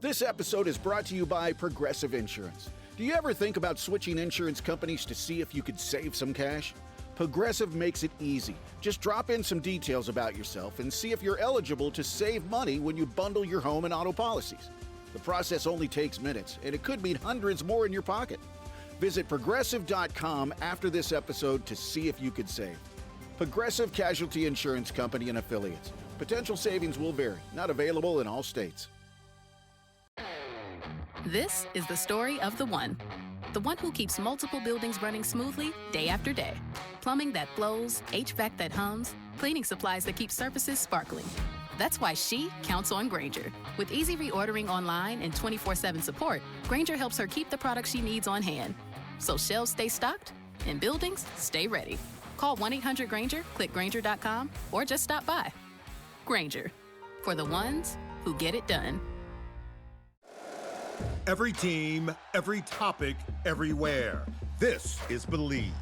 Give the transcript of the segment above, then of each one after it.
This episode is brought to you by Progressive Insurance. Do you ever think about switching insurance companies to see if you could save some cash? Progressive makes it easy. Just drop in some details about yourself and see if you're eligible to save money when you bundle your home and auto policies. The process only takes minutes, and it could mean hundreds more in your pocket. Visit Progressive.com after this episode to see if you could save. Progressive Casualty Insurance Company and Affiliates. Potential savings will vary. Not available in all states. This is the story of the one who keeps multiple buildings running smoothly day after day. Plumbing that flows, HVAC that hums, cleaning supplies that keep surfaces sparkling. That's why she counts on Grainger. With easy reordering online and 24/7 support, Grainger helps her keep the products she needs on hand. So shelves stay stocked and buildings stay ready. Call 1-800-GRAINGER, click Grainger.com, or just stop by. Grainger, for the ones who get it done. Every team, every topic, everywhere. This is Believe.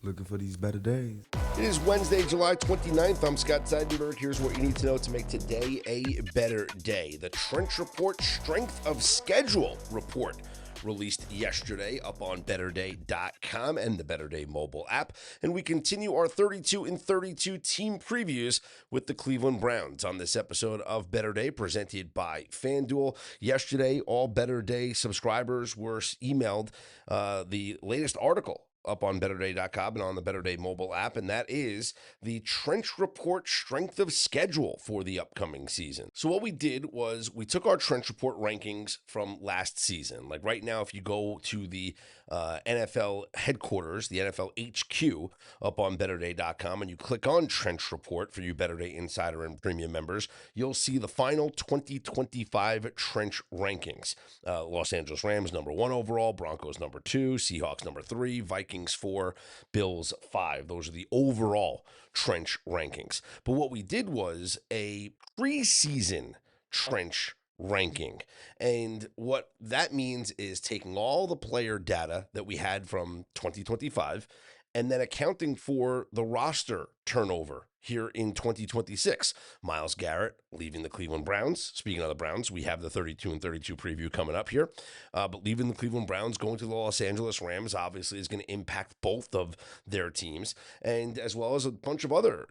Looking for these better days. It is Wednesday, July 29th. I'm Scott Seidenberg. Here's what you need to know to make today a better day. The Trench Report Strength of Schedule report released yesterday up on BetterDay.com and the Better Day mobile app. And we continue our 32 in 32 team previews with the Cleveland Browns on this episode of Better Day presented by FanDuel. Yesterday, all Better Day subscribers were emailed the latest article up on BetterDay.com and on the Better Day mobile app, and that is the Trench Report Strength of Schedule for the upcoming season. So what we did was we took our Trench Report rankings from last season. Like right now, if you go to the NFL headquarters, the NFL HQ up on BetterDay.com, and you click on Trench Report for you Better Day Insider and Premium members, you'll see the final 2025 Trench rankings. Los Angeles Rams number 1 overall, Broncos number 2, Seahawks number 3, Vikings 4, Bills 5. Those are the overall Trench rankings. But what we did was a preseason Trench ranking. And what that means is taking all the player data that we had from 2025 and then accounting for the roster turnover here in 2026. Myles Garrett leaving the Cleveland Browns. Speaking of the Browns, we have the 32 and 32 preview coming up here. But leaving the Cleveland Browns, going to the Los Angeles Rams, obviously is going to impact both of their teams, and as well as a bunch of other,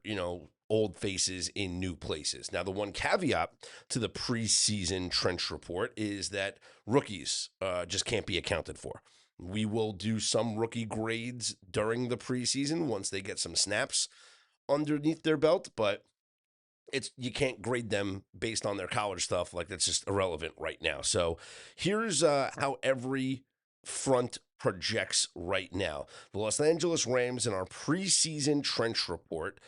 old faces in new places. Now, the one caveat to the preseason Trench Report is that rookies just can't be accounted for. We will do some rookie grades during the preseason once they get some snaps underneath their belt, but you can't grade them based on their college stuff. Like, that's just irrelevant right now. So here's how every front projects right now. The Los Angeles Rams in our preseason Trench Report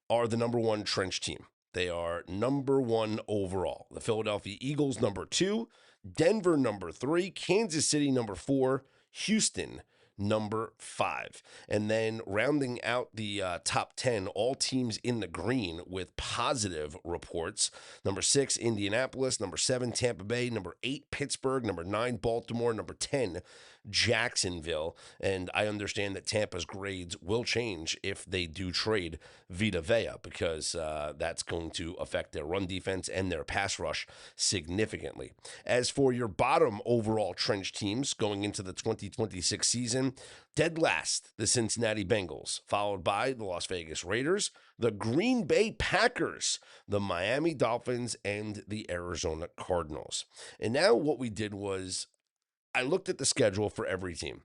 are the number 1 Trench team. They are number 1 overall. The Philadelphia Eagles number 2, Denver number 3, Kansas City number 4, Houston number 5. And then rounding out the top 10, all teams in the green with positive reports. Number 6, Indianapolis. Number 7, Tampa Bay. Number 8, Pittsburgh. Number 9, Baltimore. Number 10, Jacksonville. And I understand that Tampa's grades will change if they do trade Vita Vea, because that's going to affect their run defense and their pass rush significantly. As for your bottom overall Trench teams going into the 2026 season, dead last, the Cincinnati Bengals, followed by the Las Vegas Raiders, the Green Bay Packers, the Miami Dolphins, and the Arizona Cardinals. And now what we did was I looked at the schedule for every team,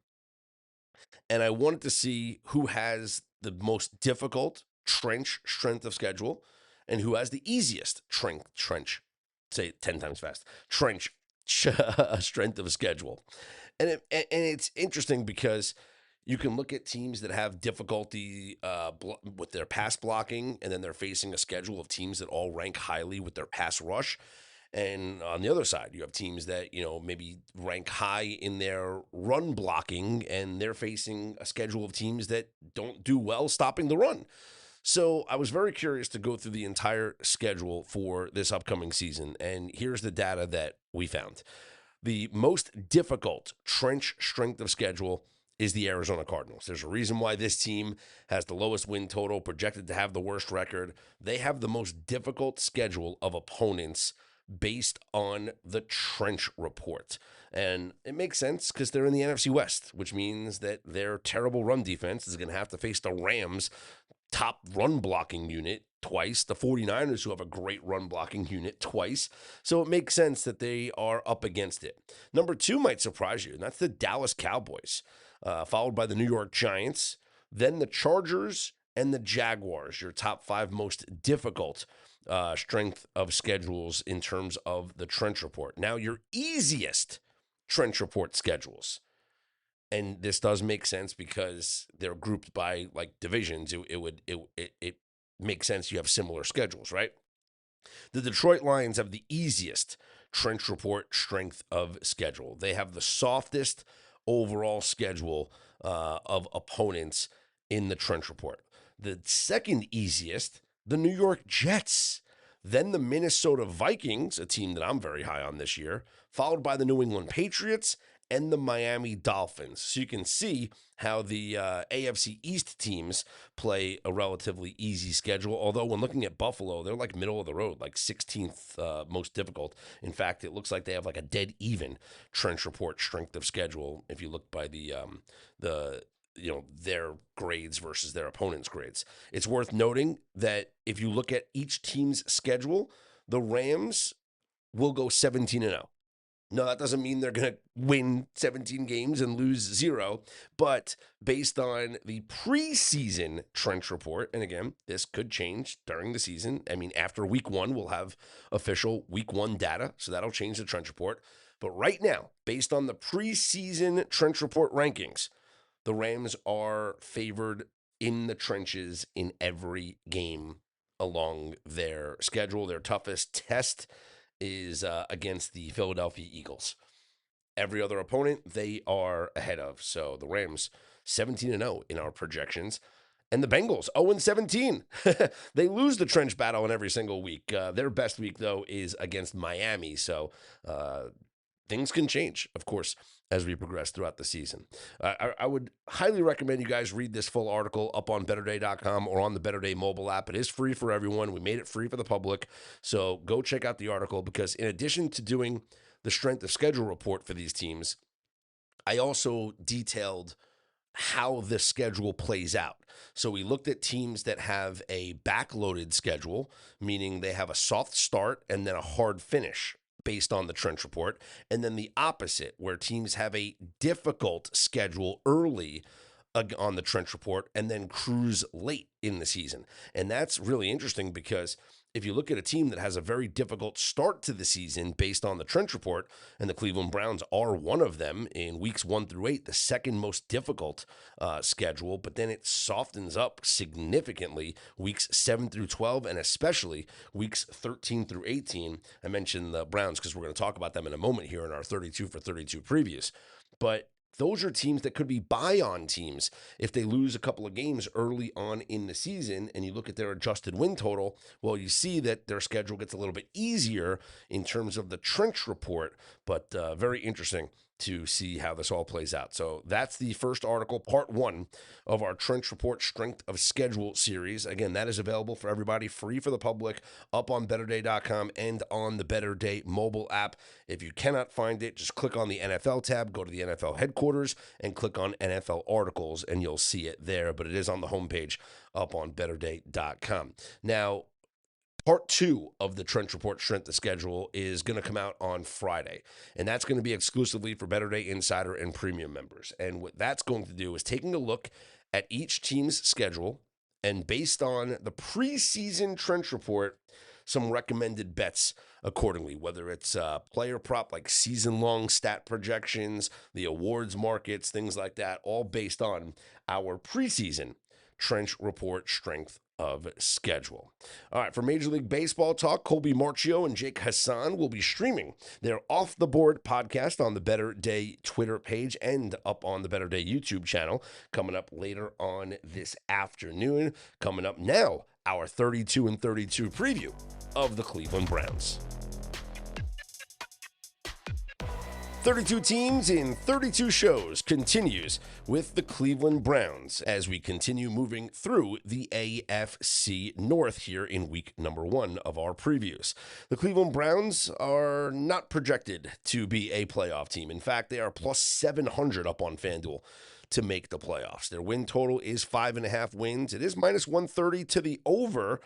and I wanted to see who has the most difficult Trench strength of schedule and who has the easiest Trench, say it 10 times fast, Trench strength of schedule. And it's interesting because you can look at teams that have difficulty with their pass blocking, and then they're facing a schedule of teams that all rank highly with their pass rush. And on the other side, you have teams that, maybe rank high in their run blocking, and they're facing a schedule of teams that don't do well stopping the run. So I was very curious to go through the entire schedule for this upcoming season, and here's the data that we found. The most difficult Trench strength of schedule is the Arizona Cardinals. There's a reason why this team has the lowest win total, projected to have the worst record. They have the most difficult schedule of opponents based on the Trench Report. And it makes sense because they're in the NFC West, which means that their terrible run defense is going to have to face the Rams' top run blocking unit twice, the 49ers, who have a great run blocking unit, twice. So it makes sense that they are up against it. Number 2 might surprise you, and that's the Dallas Cowboys, followed by the New York Giants, then the Chargers and the Jaguars, your top 5 most difficult strength of schedules in terms of the Trench Report. Now, your easiest Trench Report schedules, and this does make sense because they're grouped by like divisions. It makes sense you have similar schedules, right? The Detroit Lions have the easiest Trench Report strength of schedule. They have the softest overall schedule of opponents in the Trench Report. The second easiest, the New York Jets. Then the Minnesota Vikings, a team that I'm very high on this year, followed by the New England Patriots and the Miami Dolphins. So you can see how the AFC East teams play a relatively easy schedule. Although when looking at Buffalo, they're like middle of the road, like 16th most difficult. In fact, it looks like they have like a dead even Trench Report strength of schedule if you look by their grades versus their opponents' grades. It's worth noting that if you look at each team's schedule, the Rams will go 17-0. No, that doesn't mean they're going to win 17 games and lose 0, but based on the preseason Trench Report, and again, this could change during the season. I mean, after week 1, we'll have official week 1 data, so that'll change the Trench Report. But right now, based on the preseason Trench Report rankings, the Rams are favored in the trenches in every game along their schedule. Their toughest test is against the Philadelphia Eagles. Every other opponent, they are ahead of. So the Rams, 17-0 in our projections. And the Bengals, 0-17. They lose the trench battle in every single week. Their best week, though, is against Miami. So things can change, of course, as we progress throughout the season. I would highly recommend you guys read this full article up on BetterDay.com or on the Better Day mobile app. It is free for everyone. We made it free for the public. So go check out the article because in addition to doing the strength of schedule report for these teams, I also detailed how the schedule plays out. So we looked at teams that have a backloaded schedule, meaning they have a soft start and then a hard finish based on the Trench Report, and then the opposite, where teams have a difficult schedule early on the Trench Report and then cruise late in the season. And that's really interesting because if you look at a team that has a very difficult start to the season based on the Trench Report, and the Cleveland Browns are one of them in weeks 1 through 8, the second most difficult schedule, but then it softens up significantly weeks 7 through 12, and especially weeks 13 through 18. I mentioned the Browns because we're going to talk about them in a moment here in our 32 for 32 previews. But those are teams that could be buy-on teams if they lose a couple of games early on in the season, and you look at their adjusted win total, well, you see that their schedule gets a little bit easier in terms of the Trench Report, but very interesting to see how this all plays out. So that's the first article, part 1 of our Trench Report Strength of Schedule series. Again, that is available for everybody, free for the public, up on BetterDay.com and on the Better Day mobile app. If you cannot find it, just click on the NFL tab, go to the NFL headquarters, and click on NFL articles, and you'll see it there. But it is on the homepage up on BetterDay.com. Now, part 2 of the Trench Report Strength of Schedule is going to come out on Friday, and that's going to be exclusively for Better Day Insider and Premium members. And what that's going to do is taking a look at each team's schedule, and based on the preseason Trench Report, some recommended bets accordingly, whether it's player prop like season-long stat projections, the awards markets, things like that, all based on our preseason Trench Report Strength of Schedule. All right, for Major League Baseball talk, Colby Marchio and Jake Hassan will be streaming their Off the Board podcast on the Better Day Twitter page and up on the Better Day YouTube channel coming up later on this afternoon. Coming up now, our 32 and 32 preview of the Cleveland Browns. 32 teams in 32 shows continues with the Cleveland Browns as we continue moving through the AFC North here in week number 1 of our previews. The Cleveland Browns are not projected to be a playoff team. In fact, they are plus 700 up on FanDuel to make the playoffs. Their win total is 5.5 wins. It is minus 130 to the over,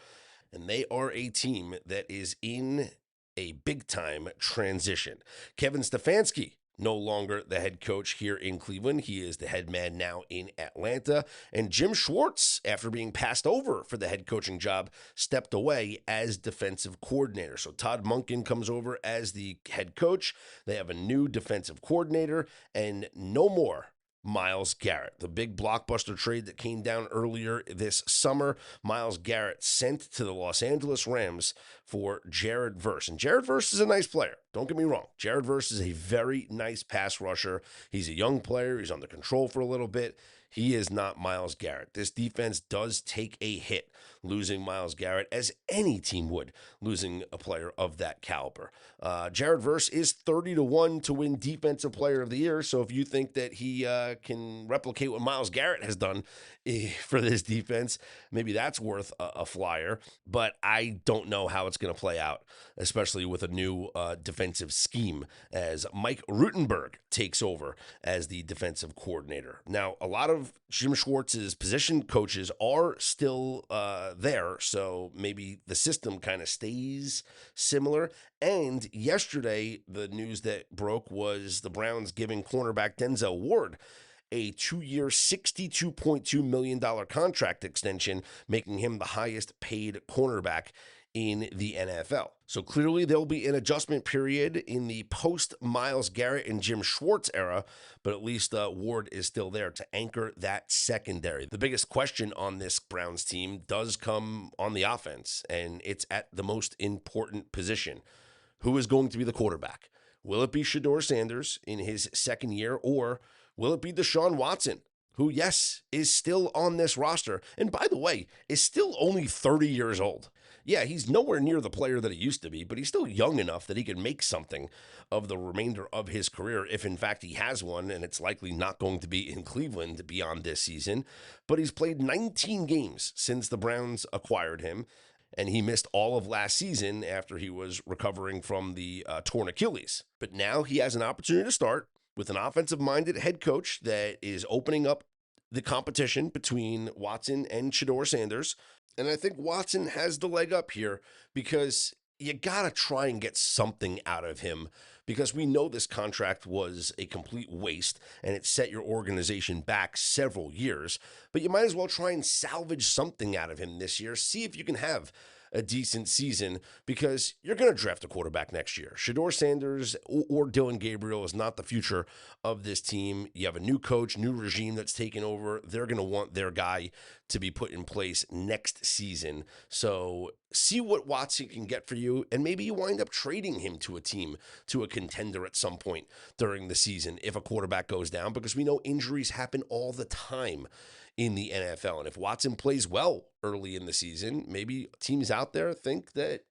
and they are a team that is in a big-time transition. Kevin Stefanski, no longer the head coach here in Cleveland. He is the head man now in Atlanta. And Jim Schwartz, after being passed over for the head coaching job, stepped away as defensive coordinator. So Todd Monken comes over as the head coach. They have a new defensive coordinator and no more Myles Garrett. The big blockbuster trade that came down earlier this summer, Myles Garrett sent to the Los Angeles Rams for Jared Verse. And Jared Verse is a nice player. Don't get me wrong. Jared Verse is a very nice pass rusher. He's a young player. He's under control for a little bit. He is not Myles Garrett. This defense does take a hit losing Myles Garrett, as any team would, losing a player of that caliber. Jared Verse is 30-1 to win Defensive Player of the Year, so if you think that he can replicate what Myles Garrett has done for this defense, maybe that's worth a flyer, but I don't know how it's going to play out, especially with a new defensive scheme as Mike Rutenberg takes over as the defensive coordinator. Now, a lot of Jim Schwartz's position coaches are still there, so maybe the system kind of stays similar. And yesterday, the news that broke was the Browns giving cornerback Denzel Ward a 2-year, $62.2 million contract extension, making him the highest paid cornerback in the NFL. So clearly there'll be an adjustment period in the post-Myles Garrett and Jim Schwartz era, but at least Ward is still there to anchor that secondary. The biggest question on this Browns team does come on the offense, and it's at the most important position. Who is going to be the quarterback? Will it be Shedeur Sanders in his second year, or will it be Deshaun Watson, who, yes, is still on this roster, and by the way, is still only 30 years old? Yeah, he's nowhere near the player that he used to be, but he's still young enough that he can make something of the remainder of his career, if in fact he has one, and it's likely not going to be in Cleveland beyond this season. But he's played 19 games since the Browns acquired him, and he missed all of last season after he was recovering from the torn Achilles. But now he has an opportunity to start with an offensive-minded head coach that is opening up the competition between Watson and Shedeur Sanders. And I think Watson has the leg up here because you got to try and get something out of him, because we know this contract was a complete waste and it set your organization back several years. But you might as well try and salvage something out of him this year. See if you can have a decent season, because you're going to draft a quarterback next year. Shedeur Sanders or Dylan Gabriel is not the future of this team. You have a new coach, new regime that's taken over. They're going to want their guy to be put in place next season. So see what Watson can get for you, and maybe you wind up trading him to a team, to a contender at some point during the season if a quarterback goes down, because we know injuries happen all the time in the NFL. And if Watson plays well early in the season, maybe teams out there think that,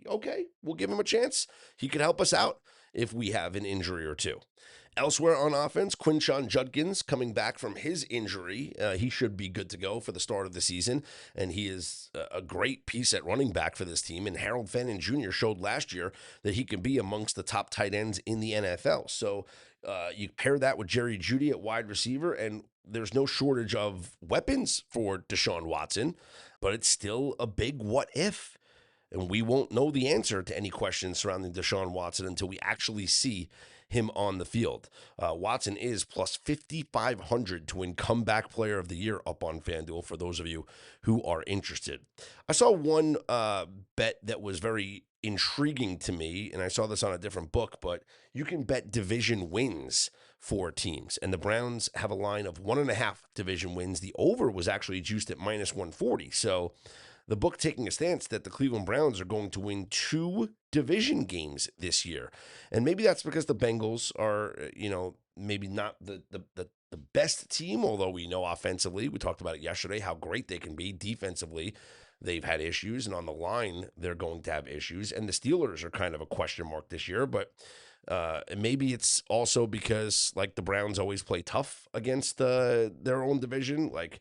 okay, we'll give him a chance. He could help us out if we have an injury or two. Elsewhere on offense, Quinshon Judkins coming back from his injury. He should be good to go for the start of the season, and he is a great piece at running back for this team. And Harold Fenton Jr. showed last year that he can be amongst the top tight ends in the NFL. So you pair that with Jerry Jeudy at wide receiver, and there's no shortage of weapons for Deshaun Watson, but it's still a big what if. And we won't know the answer to any questions surrounding Deshaun Watson until we actually see him on the field. Watson is plus 5,500 to win Comeback Player of the Year up on FanDuel for those of you who are interested. I saw one bet that was very intriguing to me, and I saw this on a different book, but you can bet division wins for teams, and the Browns have a line of 1.5 division wins. The over was actually juiced at minus 140, so the book taking a stance that the Cleveland Browns are going to win 2 division games this year. And maybe that's because the Bengals are, maybe not the best team, although we know offensively, we talked about it yesterday, how great they can be. Defensively, they've had issues, and on the line, they're going to have issues. And the Steelers are kind of a question mark this year, but Maybe it's also because like the Browns always play tough against their own division. Like,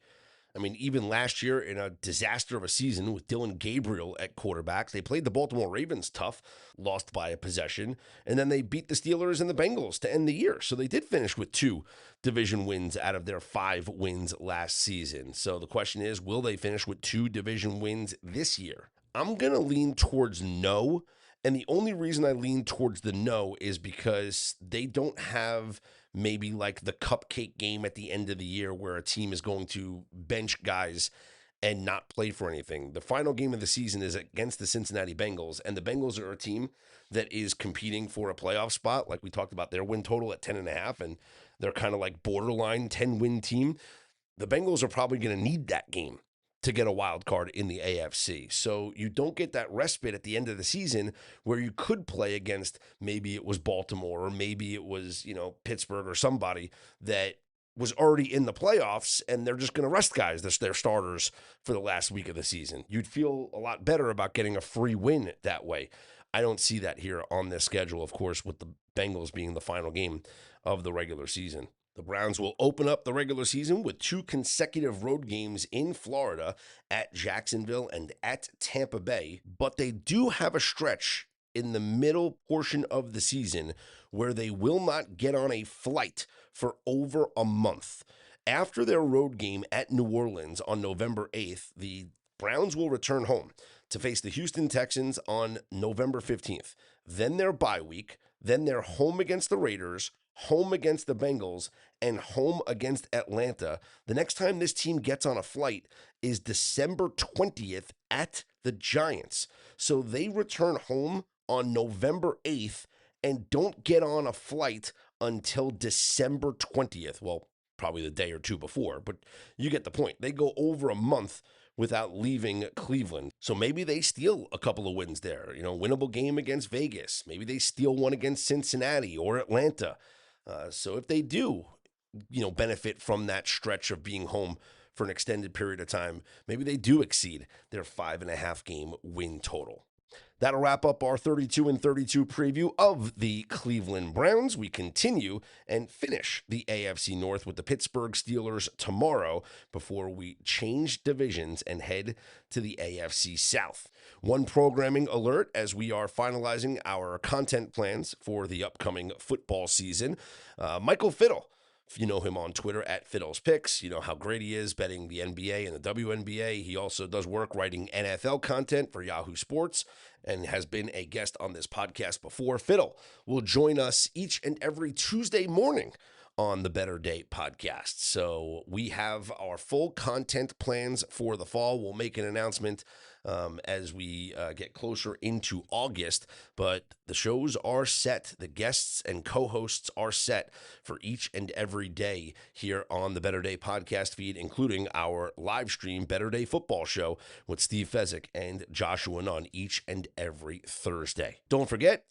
I mean, even last year in a disaster of a season with Dylan Gabriel at quarterback, they played the Baltimore Ravens tough, lost by a possession, and then they beat the Steelers and the Bengals to end the year. So they did finish with 2 division wins out of their 5 wins last season. So the question is, will they finish with 2 division wins this year? I'm going to lean towards no. And the only reason I lean towards the no is because they don't have maybe like the cupcake game at the end of the year where a team is going to bench guys and not play for anything. The final game of the season is against the Cincinnati Bengals, and the Bengals are a team that is competing for a playoff spot. Like we talked about their win total at 10.5, and they're kind of like borderline 10-win team. The Bengals are probably going to need that game to get a wild card in the AFC. So you don't get that respite at the end of the season where you could play against, maybe it was Baltimore or maybe it was, Pittsburgh or somebody that was already in the playoffs and they're just going to rest guys, their starters, for the last week of the season. You'd feel a lot better about getting a free win that way. I don't see that here on this schedule, of course, with the Bengals being the final game of the regular season. The Browns will open up the regular season with 2 consecutive road games in Florida at Jacksonville and at Tampa Bay, but they do have a stretch in the middle portion of the season where they will not get on a flight for over a month. After their road game at New Orleans on November 8th, the Browns will return home to face the Houston Texans on November 15th. Then their bye week, then they're home against the Raiders, home against the Bengals, and home against Atlanta. The next time this team gets on a flight is December 20th at the Giants. So they return home on November 8th and don't get on a flight until December 20th. Well, probably the day or two before, but you get the point. They go over a month without leaving Cleveland. So maybe they steal a couple of wins there. Winnable game against Vegas. Maybe they steal one against Cincinnati or Atlanta. So if they do, benefit from that stretch of being home for an extended period of time, maybe they do exceed their 5.5 game win total. That'll wrap up our 32-32 preview of the Cleveland Browns. We continue and finish the AFC North with the Pittsburgh Steelers tomorrow before we change divisions and head to the AFC South. One programming alert as we are finalizing our content plans for the upcoming football season. Michael Fiddle, if you know him on Twitter at Fiddle's Picks, you know how great he is betting the NBA and the WNBA. He also does work writing NFL content for Yahoo Sports and has been a guest on this podcast before. Fiddle will join us each and every Tuesday morning on the Better Day podcast. So we have our full content plans for the fall. We'll make an announcement as we get closer into August, but the shows are set. The guests and co-hosts are set for each and every day here on the Better Day podcast feed, including our live stream Better Day football show with Steve Fezzik and Joshua Nunn each and every Thursday. Don't forget,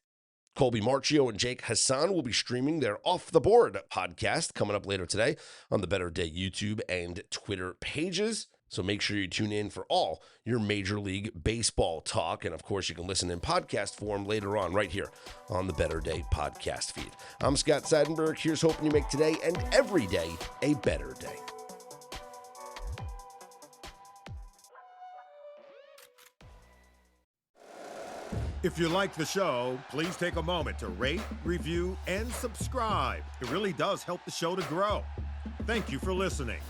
Colby Marchio and Jake Hassan will be streaming their Off the Board podcast coming up later today on the Better Day YouTube and Twitter pages. So make sure you tune in for all your Major League Baseball talk. And of course, you can listen in podcast form later on right here on the Better Day podcast feed. I'm Scott Seidenberg. Here's hoping you make today and every day a better day. If you like the show, please take a moment to rate, review, and subscribe. It really does help the show to grow. Thank you for listening.